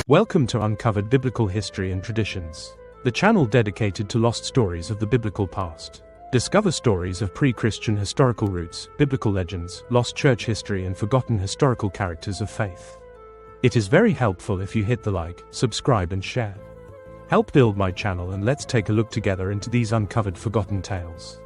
Welcome to Uncovered Biblical History and Traditions, the channel dedicated to lost stories of the biblical past. Discover stories of pre-Christian historical roots, biblical legends, lost church history, and forgotten historical characters of faith. It is very helpful if you hit the like, subscribe, and share. Help build my channel, and let's take a look together into these uncovered forgotten tales.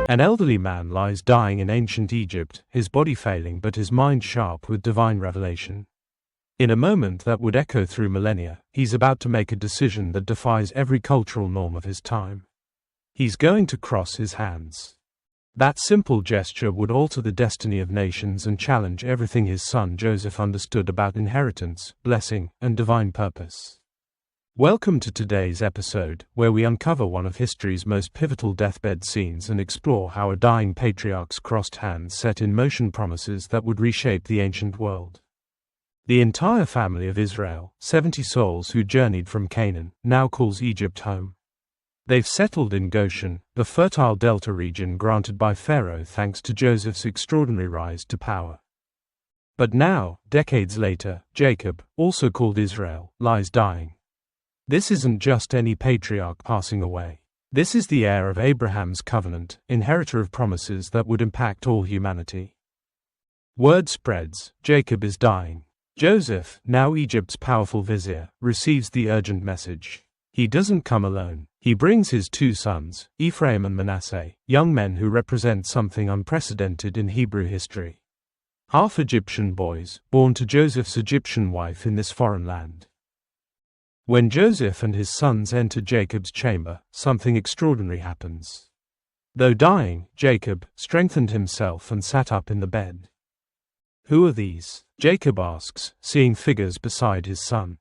An elderly man lies dying in ancient Egypt, his body failing but his mind sharp with divine revelation. In a moment that would echo through millennia, he's about to make a decision that defies every cultural norm of his time. He's going to cross his hands. That simple gesture would alter the destiny of nations and challenge everything his son Joseph understood about inheritance, blessing, and divine purpose. Welcome to today's episode, where we uncover one of history's most pivotal deathbed scenes and explore how a dying patriarch's crossed hands set in motion promises that would reshape the ancient world. The entire family of Israel, 70 souls who journeyed from Canaan, now calls Egypt home. They've settled in Goshen, the fertile delta region granted by Pharaoh thanks to Joseph's extraordinary rise to power. But now, decades later, Jacob, also called Israel, lies dying. This isn't just any patriarch passing away. This is the heir of Abraham's covenant, inheritor of promises that would impact all humanity. Word spreads, Jacob is dying. Joseph, now Egypt's powerful vizier, receives the urgent message. He doesn't come alone. He brings his two sons, Ephraim and Manasseh, young men who represent something unprecedented in Hebrew history. Half Egyptian boys, born to Joseph's Egyptian wife in this foreign land. When Joseph and his sons enter Jacob's chamber, something extraordinary happens. Though dying, Jacob strengthened himself and sat up in the bed. Who are these? Jacob asks, seeing figures beside his son.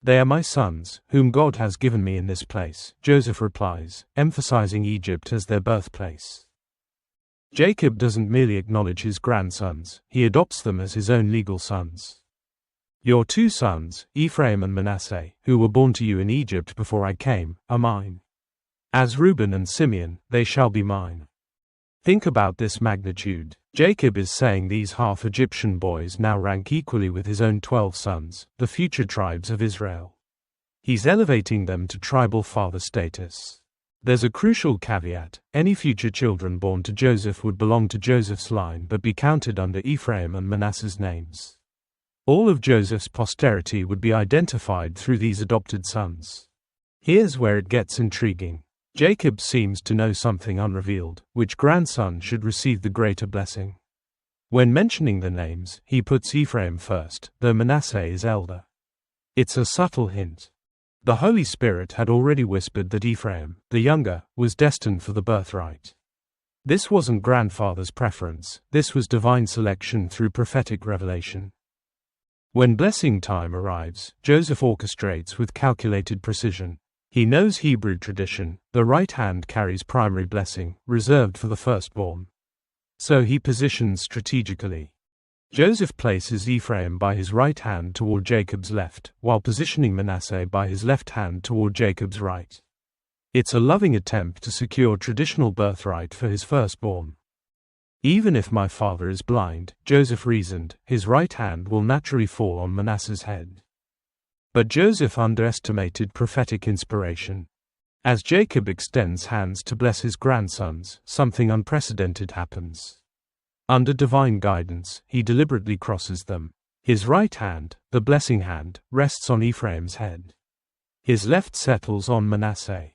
They are my sons, whom God has given me in this place, Joseph replies, emphasizing Egypt as their birthplace. Jacob doesn't merely acknowledge his grandsons, he adopts them as his own legal sons. Your two sons, Ephraim and Manasseh, who were born to you in Egypt before I came, are mine. As Reuben and Simeon, they shall be mine. Think about this magnitude. Jacob is saying these half-Egyptian boys now rank equally with his own 12 sons, the future tribes of Israel. He's elevating them to tribal father status. There's a crucial caveat: any future children born to Joseph would belong to Joseph's line but be counted under Ephraim and Manasseh's names. All of Joseph's posterity would be identified through these adopted sons. Here's where it gets intriguing. Jacob seems to know something unrevealed: which grandson should receive the greater blessing. When mentioning the names, he puts Ephraim first, though Manasseh is elder. It's a subtle hint. The Holy Spirit had already whispered that Ephraim, the younger, was destined for the birthright. This wasn't grandfather's preference, this was divine selection through prophetic revelation. When blessing time arrives, Joseph orchestrates with calculated precision. He knows Hebrew tradition: the right hand carries primary blessing, reserved for the firstborn. So he positions strategically. Joseph places Ephraim by his right hand toward Jacob's left, while positioning Manasseh by his left hand toward Jacob's right. It's a loving attempt to secure traditional birthright for his firstborn. Even if my father is blind, Joseph reasoned, his right hand will naturally fall on Manasseh's head. But Joseph underestimated prophetic inspiration. As Jacob extends hands to bless his grandsons, something unprecedented happens. Under divine guidance, he deliberately crosses them. His right hand, the blessing hand, rests on Ephraim's head. His left settles on Manasseh.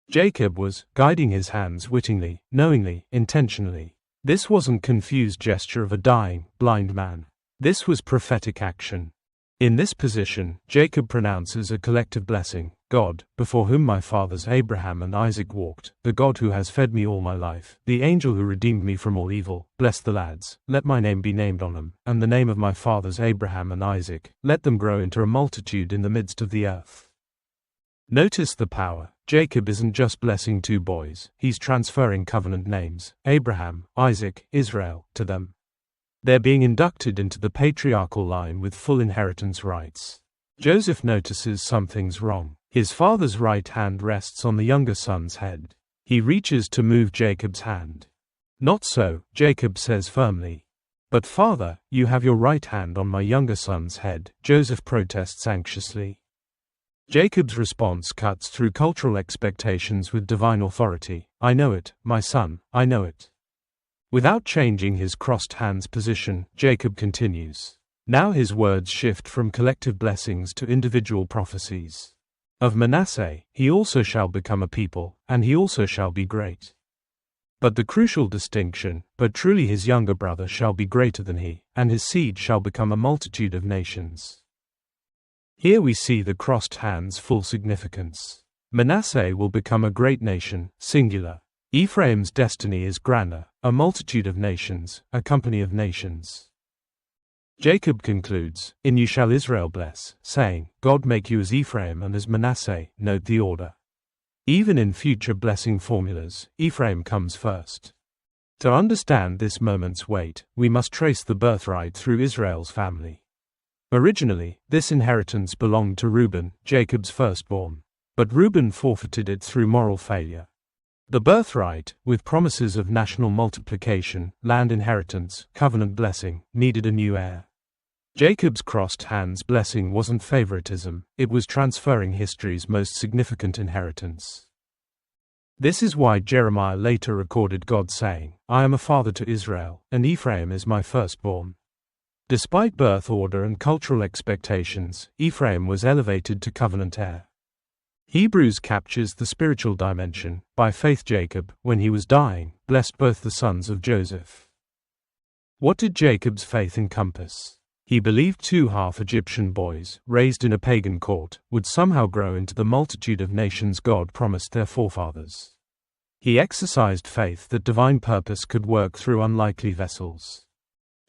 Jacob was guiding his hands wittingly, knowingly, intentionally. This wasn't confused gesture of a dying, blind man. This was prophetic action. In this position, Jacob pronounces a collective blessing: God, before whom my fathers Abraham and Isaac walked, the God who has fed me all my life, the angel who redeemed me from all evil, bless the lads, let my name be named on them, and the name of my fathers Abraham and Isaac, let them grow into a multitude in the midst of the earth. Notice the power. Jacob isn't just blessing two boys, he's transferring covenant names, Abraham, Isaac, Israel, to them. They're being inducted into the patriarchal line with full inheritance rights. Joseph notices something's wrong. His father's right hand rests on the younger son's head. He reaches to move Jacob's hand. Not so, Jacob says firmly. "But father, you have your right hand on my younger son's head," Joseph protests anxiously. Jacob's response cuts through cultural expectations with divine authority. "I know it, my son, I know it." Without changing his crossed hands position, Jacob continues. Now his words shift from collective blessings to individual prophecies. "Of Manasseh, he also shall become a people, and he also shall be great." But the crucial distinction, "But truly his younger brother shall be greater than he, and his seed shall become a multitude of nations." Here we see the crossed hands' full significance. Manasseh will become a great nation, singular. Ephraim's destiny is grander, a multitude of nations, a company of nations. Jacob concludes, "In you shall Israel bless, saying, God make you as Ephraim and as Manasseh." Note the order. Even in future blessing formulas, Ephraim comes first. To understand this moment's weight, we must trace the birthright through Israel's family. Originally, this inheritance belonged to Reuben, Jacob's firstborn. But Reuben forfeited it through moral failure. The birthright, with promises of national multiplication, land inheritance, covenant blessing, needed a new heir. Jacob's crossed hands blessing wasn't favoritism, it was transferring history's most significant inheritance. This is why Jeremiah later recorded God saying, "I am a father to Israel, and Ephraim is my firstborn." Despite birth order and cultural expectations, Ephraim was elevated to covenant heir. Hebrews captures the spiritual dimension. By faith Jacob, when he was dying, blessed both the sons of Joseph. What did Jacob's faith encompass? He believed 2 half-Egyptian boys, raised in a pagan court, would somehow grow into the multitude of nations God promised their forefathers. He exercised faith that divine purpose could work through unlikely vessels.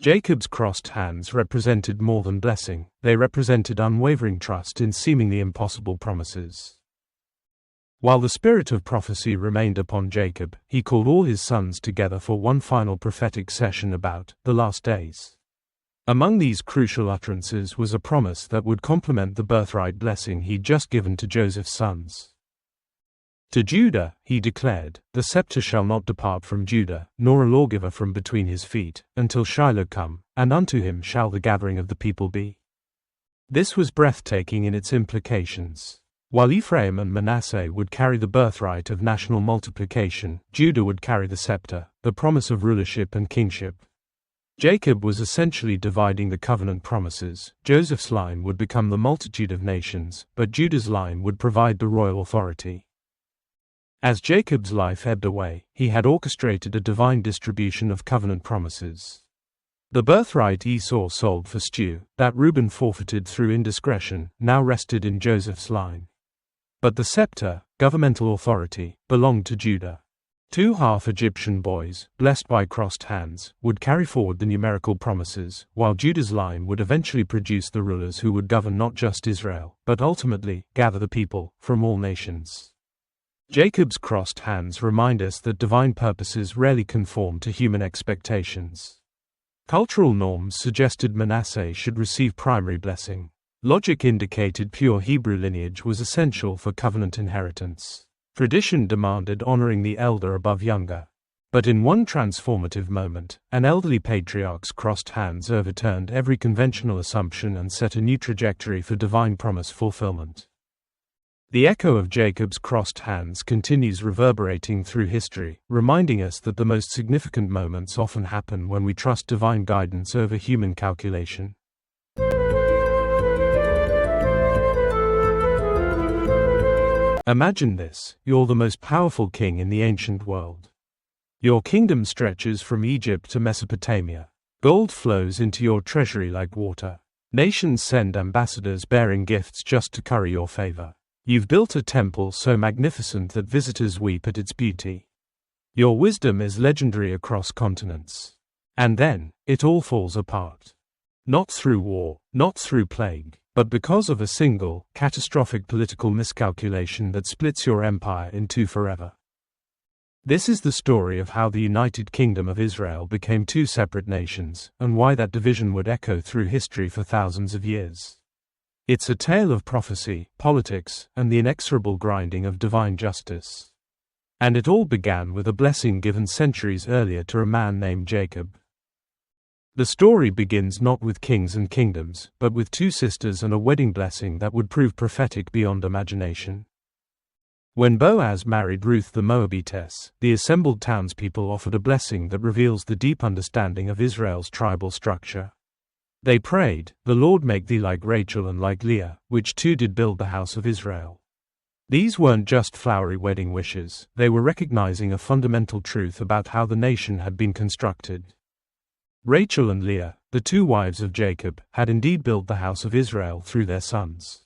Jacob's crossed hands represented more than blessing, they represented unwavering trust in seemingly impossible promises. While the spirit of prophecy remained upon Jacob, he called all his sons together for one final prophetic session about the last days. Among these crucial utterances was a promise that would complement the birthright blessing he'd just given to Joseph's sons. To Judah, he declared, "The scepter shall not depart from Judah, nor a lawgiver from between his feet, until Shiloh come, and unto him shall the gathering of the people be." This was breathtaking in its implications. While Ephraim and Manasseh would carry the birthright of national multiplication, Judah would carry the scepter, the promise of rulership and kingship. Jacob was essentially dividing the covenant promises. Joseph's line would become the multitude of nations, but Judah's line would provide the royal authority. As Jacob's life ebbed away, he had orchestrated a divine distribution of covenant promises. The birthright Esau sold for stew, that Reuben forfeited through indiscretion, now rested in Joseph's line. But the scepter, governmental authority, belonged to Judah. 2 half-Egyptian boys, blessed by crossed hands, would carry forward the numerical promises, while Judah's line would eventually produce the rulers who would govern not just Israel, but ultimately gather the people from all nations. Jacob's crossed hands remind us that divine purposes rarely conform to human expectations. Cultural norms suggested Manasseh should receive primary blessing. Logic indicated pure Hebrew lineage was essential for covenant inheritance. Tradition demanded honoring the elder above younger. But in one transformative moment, an elderly patriarch's crossed hands overturned every conventional assumption and set a new trajectory for divine promise fulfillment. The echo of Jacob's crossed hands continues reverberating through history, reminding us that the most significant moments often happen when we trust divine guidance over human calculation. Imagine this: you're the most powerful king in the ancient world. Your kingdom stretches from Egypt to Mesopotamia. Gold flows into your treasury like water. Nations send ambassadors bearing gifts just to curry your favor. You've built a temple so magnificent that visitors weep at its beauty. Your wisdom is legendary across continents. And then, it all falls apart. Not through war, not through plague, but because of a single, catastrophic political miscalculation that splits your empire in two forever. This is the story of how the United Kingdom of Israel became 2 separate nations, and why that division would echo through history for thousands of years. It's a tale of prophecy, politics, and the inexorable grinding of divine justice. And it all began with a blessing given centuries earlier to a man named Jacob. The story begins not with kings and kingdoms, but with two sisters and a wedding blessing that would prove prophetic beyond imagination. When Boaz married Ruth the Moabitess, the assembled townspeople offered a blessing that reveals the deep understanding of Israel's tribal structure. They prayed, "The Lord make thee like Rachel and like Leah, which two did build the house of Israel." These weren't just flowery wedding wishes, they were recognizing a fundamental truth about how the nation had been constructed. Rachel and Leah, the two wives of Jacob, had indeed built the house of Israel through their sons.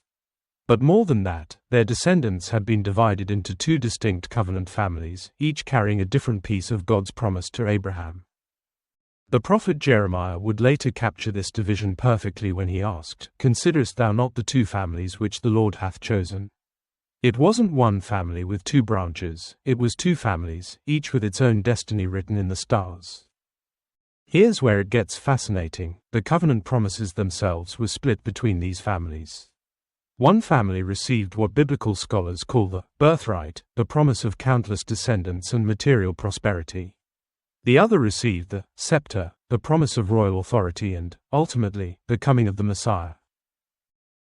But more than that, their descendants had been divided into two distinct covenant families, each carrying a different piece of God's promise to Abraham. The prophet Jeremiah would later capture this division perfectly when he asked, "Considerest thou not the two families which the Lord hath chosen?" It wasn't one family with two branches, it was two families, each with its own destiny written in the stars. Here's where it gets fascinating. The covenant promises themselves were split between these families. One family received what biblical scholars call the birthright, the promise of countless descendants and material prosperity. The other received the scepter, the promise of royal authority and, ultimately, the coming of the Messiah.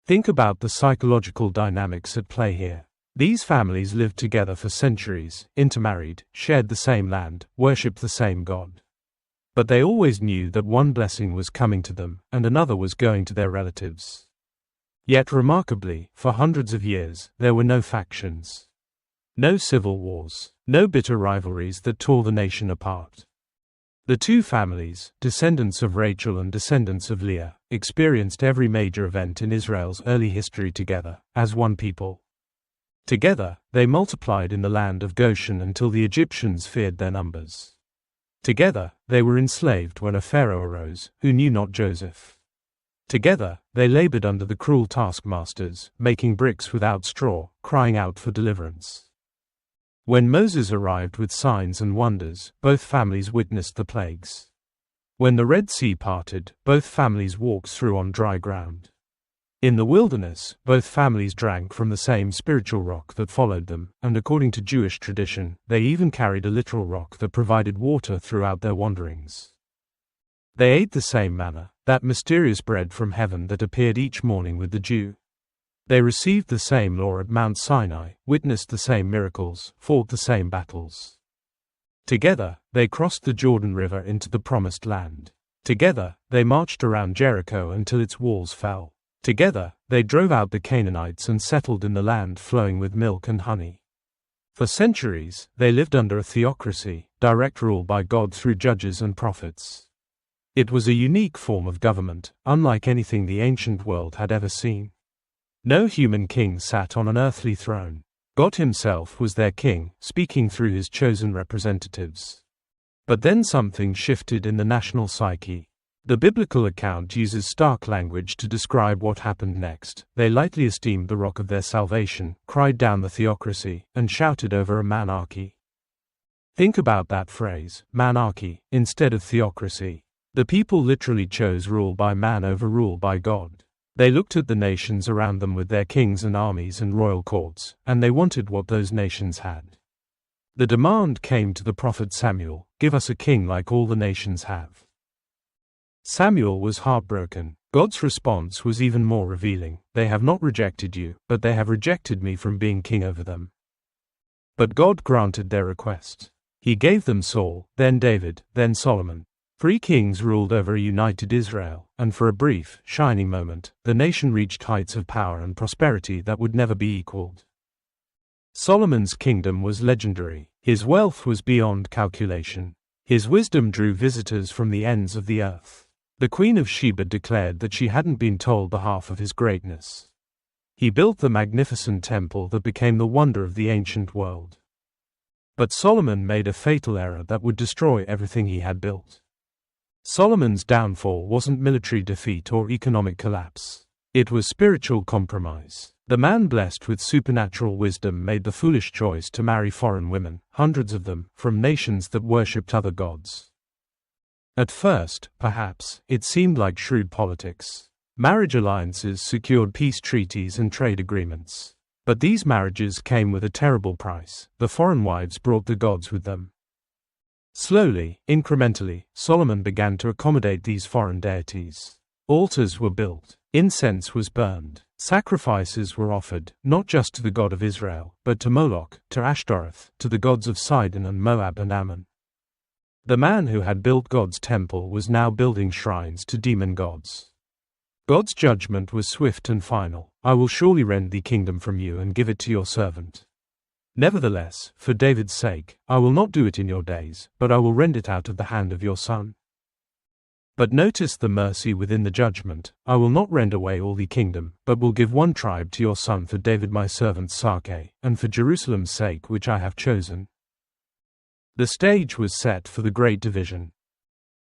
Think about the psychological dynamics at play here. These families lived together for centuries, intermarried, shared the same land, worshipped the same God. But they always knew that one blessing was coming to them, and another was going to their relatives. Yet remarkably, for hundreds of years, there were no factions. No civil wars, no bitter rivalries that tore the nation apart. The two families, descendants of Rachel and descendants of Leah, experienced every major event in Israel's early history together, as one people. Together, they multiplied in the land of Goshen until the Egyptians feared their numbers. Together, they were enslaved when a Pharaoh arose, who knew not Joseph. Together, they labored under the cruel taskmasters, making bricks without straw, crying out for deliverance. When Moses arrived with signs and wonders, both families witnessed the plagues. When the Red Sea parted, both families walked through on dry ground. In the wilderness, both families drank from the same spiritual rock that followed them, and according to Jewish tradition, they even carried a literal rock that provided water throughout their wanderings. They ate the same manna, that mysterious bread from heaven that appeared each morning with the dew. They received the same law at Mount Sinai, witnessed the same miracles, fought the same battles. Together, they crossed the Jordan River into the Promised Land. Together, they marched around Jericho until its walls fell. Together, they drove out the Canaanites and settled in the land flowing with milk and honey. For centuries, they lived under a theocracy, direct rule by God through judges and prophets. It was a unique form of government, unlike anything the ancient world had ever seen. No human king sat on an earthly throne. God himself was their king, speaking through his chosen representatives. But then something shifted in the national psyche. The biblical account uses stark language to describe what happened next. They lightly esteemed the rock of their salvation, cried down the theocracy, and shouted over a monarchy. Think about that phrase, monarchy, instead of theocracy. The people literally chose rule by man over rule by God. They looked at the nations around them with their kings and armies and royal courts, and they wanted what those nations had. The demand came to the prophet Samuel, "Give us a king like all the nations have." Samuel was heartbroken. God's response was even more revealing. "They have not rejected you, but they have rejected me from being king over them." But God granted their request. He gave them Saul, then David, then Solomon. 3 kings ruled over a united Israel, and for a brief, shining moment, the nation reached heights of power and prosperity that would never be equaled. Solomon's kingdom was legendary. His wealth was beyond calculation. His wisdom drew visitors from the ends of the earth. The Queen of Sheba declared that she hadn't been told the half of his greatness. He built the magnificent temple that became the wonder of the ancient world. But Solomon made a fatal error that would destroy everything he had built. Solomon's downfall wasn't military defeat or economic collapse. It was spiritual compromise. The man blessed with supernatural wisdom made the foolish choice to marry foreign women, hundreds of them, from nations that worshipped other gods. At first, perhaps, it seemed like shrewd politics. Marriage alliances secured peace treaties and trade agreements. But these marriages came with a terrible price. The foreign wives brought the gods with them. Slowly, incrementally, Solomon began to accommodate these foreign deities. Altars were built, incense was burned, sacrifices were offered, not just to the God of Israel, but to Moloch, to Ashtoreth, to the gods of Sidon and Moab and Ammon. The man who had built God's temple was now building shrines to demon gods. God's judgment was swift and final. I will surely rend the kingdom from you and give it to your servant. Nevertheless, for David's sake, I will not do it in your days, but I will rend it out of the hand of your son. But notice the mercy within the judgment. I will not rend away all the kingdom, but will give one tribe to your son for David my servant Sarke, and for Jerusalem's sake which I have chosen. The stage was set for the great division.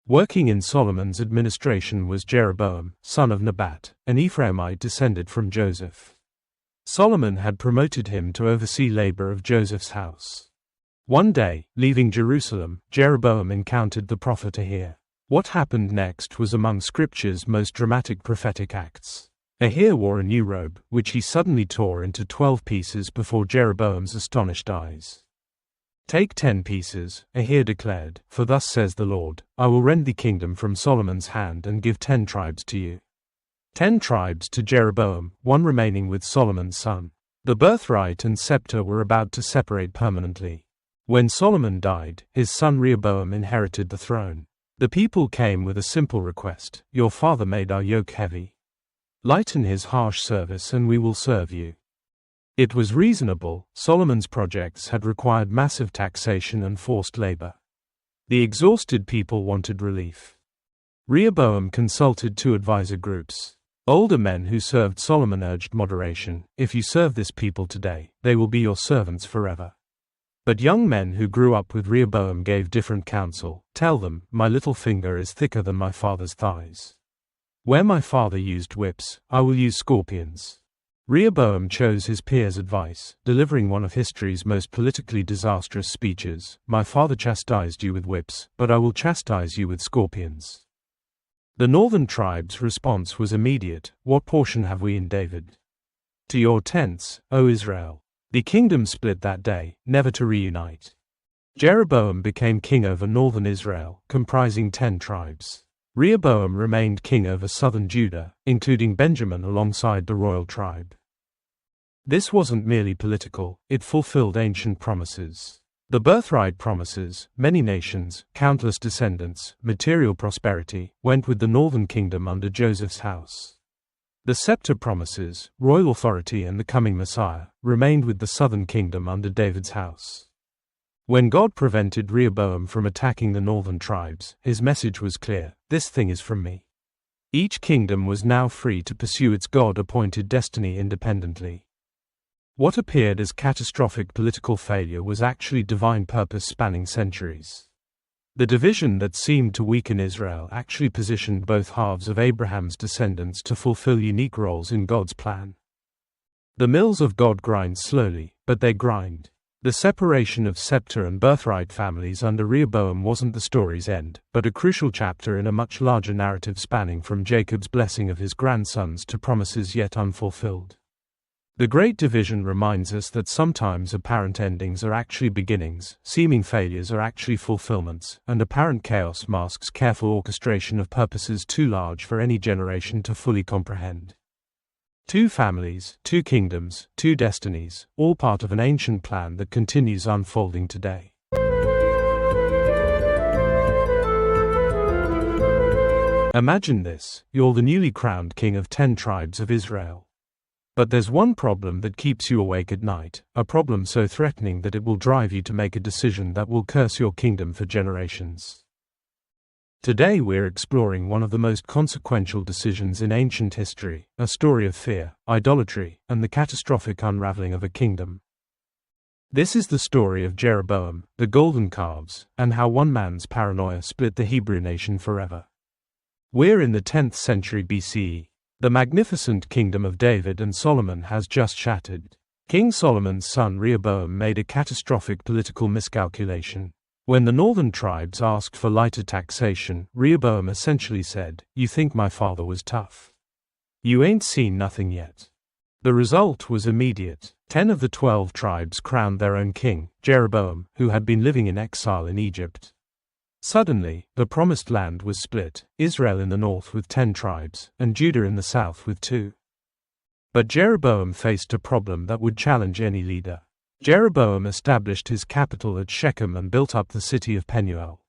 Working in Solomon's administration was Jeroboam, son of Nebat, an Ephraimite descended from Joseph. Solomon had promoted him to oversee labor of Joseph's house. One day, leaving Jerusalem, Jeroboam encountered the prophet Ahir. What happened next was among Scripture's most dramatic prophetic acts. Ahir wore a new robe, which he suddenly tore into 12 pieces before Jeroboam's astonished eyes. Take 10 pieces, Ahir declared, for thus says the Lord, I will rend the kingdom from Solomon's hand and give 10 tribes to you. 10 tribes to Jeroboam, 1 remaining with Solomon's son. The birthright and scepter were about to separate permanently. When Solomon died, his son Rehoboam inherited the throne. The people came with a simple request, your father made our yoke heavy. Lighten his harsh service and we will serve you. It was reasonable. Solomon's projects had required massive taxation and forced labor. The exhausted people wanted relief. Rehoboam consulted 2 advisor groups. Older men who served Solomon urged moderation. If you serve this people today, they will be your servants forever. But young men who grew up with Rehoboam gave different counsel. Tell them, my little finger is thicker than my father's thighs. Where my father used whips, I will use scorpions. Rehoboam chose his peers' advice, delivering one of history's most politically disastrous speeches. My father chastised you with whips, but I will chastise you with scorpions. The northern tribes' response was immediate. What portion have we in David? To your tents, O Israel. The kingdom split that day, never to reunite. Jeroboam became king over northern Israel, comprising 10 tribes. Rehoboam remained king over southern Judah, including Benjamin alongside the royal tribe. This wasn't merely political, it fulfilled ancient promises. The birthright promises, many nations, countless descendants, material prosperity, went with the northern kingdom under Joseph's house. The scepter promises, royal authority and the coming Messiah, remained with the southern kingdom under David's house. When God prevented Rehoboam from attacking the northern tribes, his message was clear, this thing is from me. Each kingdom was now free to pursue its God-appointed destiny independently. What appeared as catastrophic political failure was actually divine purpose spanning centuries. The division that seemed to weaken Israel actually positioned both halves of Abraham's descendants to fulfill unique roles in God's plan. The mills of God grind slowly, but they grind. The separation of scepter and birthright families under Rehoboam wasn't the story's end, but a crucial chapter in a much larger narrative spanning from Jacob's blessing of his grandsons to promises yet unfulfilled. The Great Division reminds us that sometimes apparent endings are actually beginnings, seeming failures are actually fulfillments, and apparent chaos masks careful orchestration of purposes too large for any generation to fully comprehend. 2 families, 2 kingdoms, 2 destinies, all part of an ancient plan that continues unfolding today. Imagine this, you're the newly crowned king of 10 tribes of Israel. But there's one problem that keeps you awake at night, a problem so threatening that it will drive you to make a decision that will curse your kingdom for generations. Today we're exploring one of the most consequential decisions in ancient history, a story of fear, idolatry, and the catastrophic unraveling of a kingdom. This is the story of Jeroboam, the golden calves, and how one man's paranoia split the Hebrew nation forever. We're in the 10th century BCE. The magnificent kingdom of David and Solomon has just shattered. King Solomon's son Rehoboam made a catastrophic political miscalculation. When the northern tribes asked for lighter taxation, Rehoboam essentially said, "You think my father was tough? You ain't seen nothing yet." The result was immediate. 10 of the 12 tribes crowned their own king, Jeroboam, who had been living in exile in Egypt. Suddenly, the promised land was split, Israel in the north with 10 tribes, and Judah in the south with 2. But Jeroboam faced a problem that would challenge any leader. Jeroboam established his capital at Shechem and built up the city of Penuel.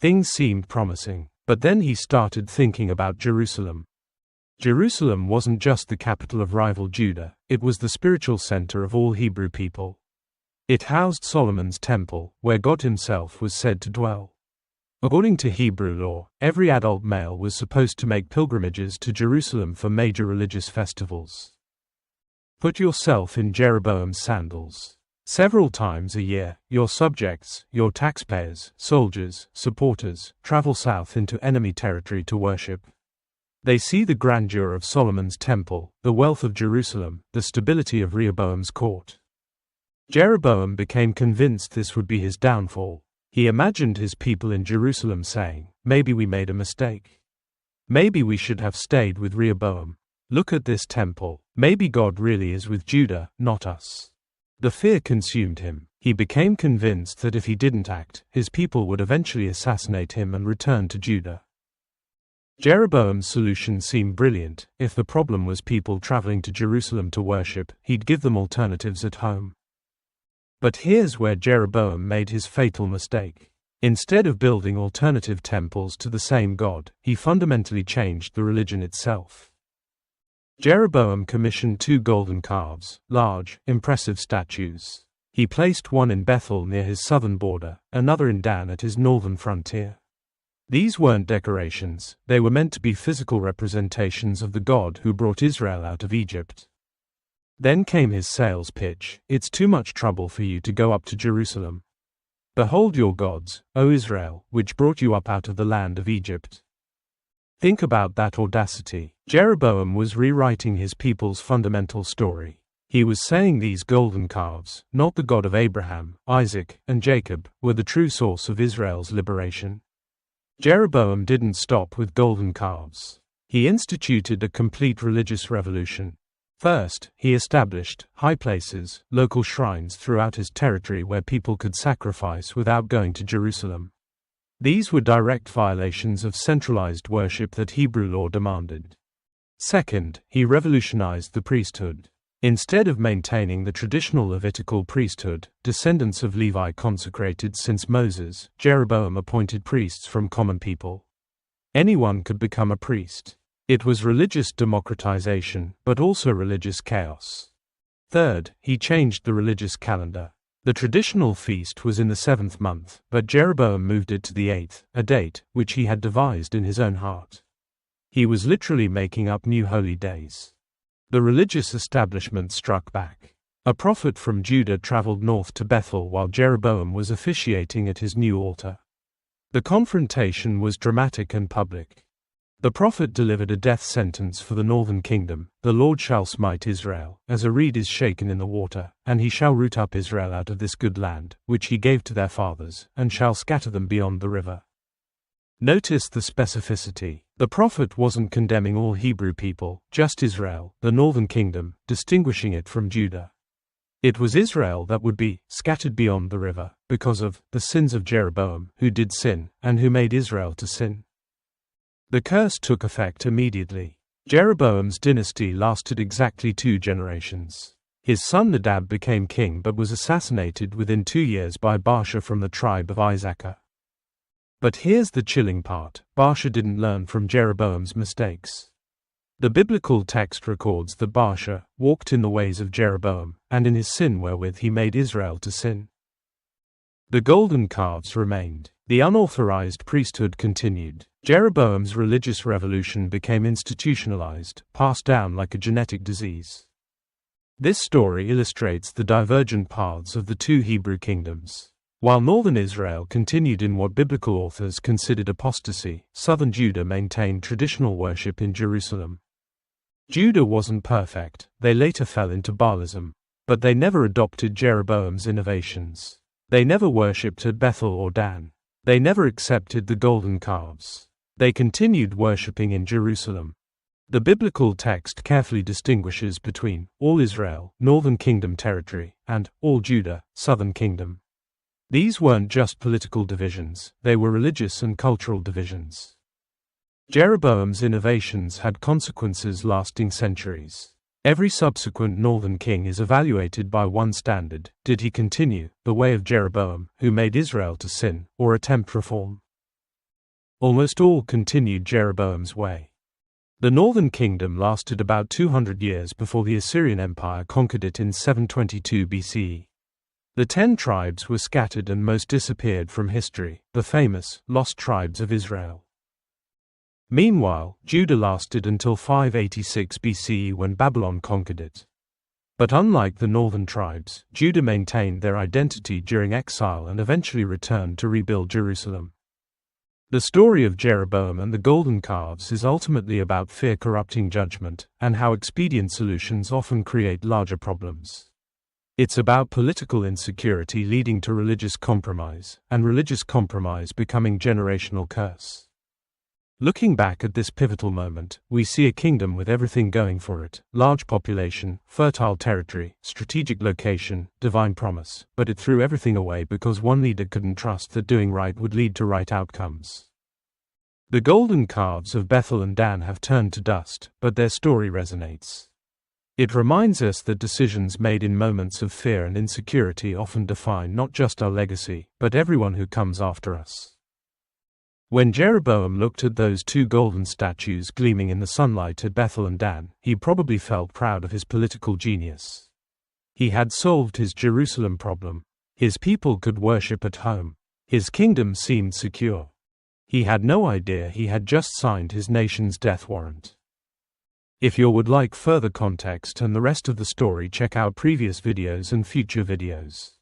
Things seemed promising, but then he started thinking about Jerusalem. Jerusalem wasn't just the capital of rival Judah, it was the spiritual center of all Hebrew people. It housed Solomon's temple, where God himself was said to dwell. According to Hebrew law, every adult male was supposed to make pilgrimages to Jerusalem for major religious festivals. Put yourself in Jeroboam's sandals. Several times a year, your subjects, your taxpayers, soldiers, supporters, travel south into enemy territory to worship. They see the grandeur of Solomon's temple, the wealth of Jerusalem, the stability of Rehoboam's court. Jeroboam became convinced this would be his downfall. He imagined his people in Jerusalem saying, "Maybe we made a mistake. Maybe we should have stayed with Rehoboam. Look at this temple. Maybe God really is with Judah, not us." The fear consumed him. He became convinced that if he didn't act, his people would eventually assassinate him and return to Judah. Jeroboam's solution seemed brilliant. If the problem was people traveling to Jerusalem to worship, he'd give them alternatives at home. But here's where Jeroboam made his fatal mistake. Instead of building alternative temples to the same God, he fundamentally changed the religion itself. Jeroboam commissioned 2 golden calves, large, impressive statues. He placed one in Bethel near his southern border, another in Dan at his northern frontier. These weren't decorations, they were meant to be physical representations of the God who brought Israel out of Egypt. Then came his sales pitch: "It's too much trouble for you to go up to Jerusalem. Behold your gods, O Israel, which brought you up out of the land of Egypt." Think about that audacity. Jeroboam was rewriting his people's fundamental story. He was saying these golden calves, not the God of Abraham, Isaac, and Jacob, were the true source of Israel's liberation. Jeroboam didn't stop with golden calves. He instituted a complete religious revolution. First, he established high places, local shrines throughout his territory where people could sacrifice without going to Jerusalem. These were direct violations of centralized worship that Hebrew law demanded. Second, he revolutionized the priesthood. Instead of maintaining the traditional Levitical priesthood, descendants of Levi consecrated since Moses, Jeroboam appointed priests from common people. Anyone could become a priest. It was religious democratization, but also religious chaos. Third, he changed the religious calendar. The traditional feast was in the 7th month, but Jeroboam moved it to the 8th, a date which he had devised in his own heart. He was literally making up new holy days. The religious establishment struck back. A prophet from Judah traveled north to Bethel while Jeroboam was officiating at his new altar. The confrontation was dramatic and public. The prophet delivered a death sentence for the northern kingdom: "The Lord shall smite Israel, as a reed is shaken in the water, and he shall root up Israel out of this good land, which he gave to their fathers, and shall scatter them beyond the river." Notice the specificity. The prophet wasn't condemning all Hebrew people, just Israel, the northern kingdom, distinguishing it from Judah. It was Israel that would be scattered beyond the river, because of the sins of Jeroboam, who did sin, and who made Israel to sin. The curse took effect immediately. Jeroboam's dynasty lasted exactly 2 generations. His son Nadab became king but was assassinated within 2 years by Baasha from the tribe of Issachar. But here's the chilling part: Baasha didn't learn from Jeroboam's mistakes. The biblical text records that Baasha walked in the ways of Jeroboam, and in his sin wherewith he made Israel to sin. The golden calves remained. The unauthorized priesthood continued. Jeroboam's religious revolution became institutionalized, passed down like a genetic disease. This story illustrates the divergent paths of the 2 Hebrew kingdoms. While northern Israel continued in what biblical authors considered apostasy, southern Judah maintained traditional worship in Jerusalem. Judah wasn't perfect, they later fell into Baalism. But they never adopted Jeroboam's innovations. They never worshipped at Bethel or Dan. They never accepted the golden calves. They continued worshipping in Jerusalem. The biblical text carefully distinguishes between all Israel, northern kingdom territory, and all Judah, southern kingdom. These weren't just political divisions, they were religious and cultural divisions. Jeroboam's innovations had consequences lasting centuries. Every subsequent northern king is evaluated by one standard: did he continue the way of Jeroboam, who made Israel to sin, or attempt reform? Almost all continued Jeroboam's way. The northern kingdom lasted about 200 years before the Assyrian Empire conquered it in 722 BCE. The 10 tribes were scattered and most disappeared from history, the famous lost tribes of Israel. Meanwhile, Judah lasted until 586 BCE when Babylon conquered it. But unlike the northern tribes, Judah maintained their identity during exile and eventually returned to rebuild Jerusalem. The story of Jeroboam and the golden calves is ultimately about fear corrupting judgment, and how expedient solutions often create larger problems. It's about political insecurity leading to religious compromise, and religious compromise becoming generational curse. Looking back at this pivotal moment, we see a kingdom with everything going for it: large population, fertile territory, strategic location, divine promise, but it threw everything away because one leader couldn't trust that doing right would lead to right outcomes. The golden calves of Bethel and Dan have turned to dust, but their story resonates. It reminds us that decisions made in moments of fear and insecurity often define not just our legacy, but everyone who comes after us. When Jeroboam looked at those 2 golden statues gleaming in the sunlight at Bethel and Dan, he probably felt proud of his political genius. He had solved his Jerusalem problem. His people could worship at home. His kingdom seemed secure. He had no idea he had just signed his nation's death warrant. If you would like further context and the rest of the story, check out previous videos and future videos.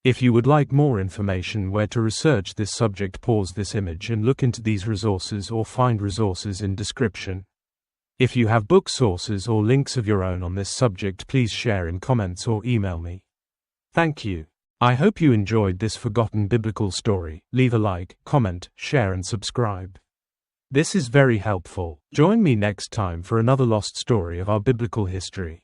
If you would like more information where to research this subject, pause this image and look into these resources or find resources in description. If you have book sources or links of your own on this subject, please share in comments or email me. Thank you. I hope you enjoyed this forgotten biblical story. Leave a like, comment, share and subscribe. This is very helpful. Join me next time for another lost story of our biblical history.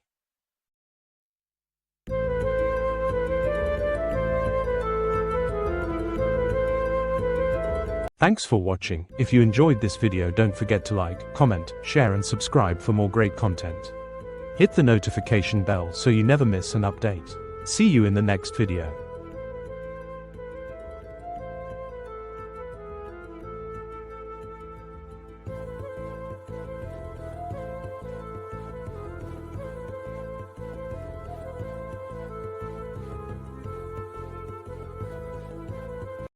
Thanks for watching. If you enjoyed this video, don't forget to like, comment, share and subscribe for more great content. Hit the notification bell so you never miss an update. See you in the next video.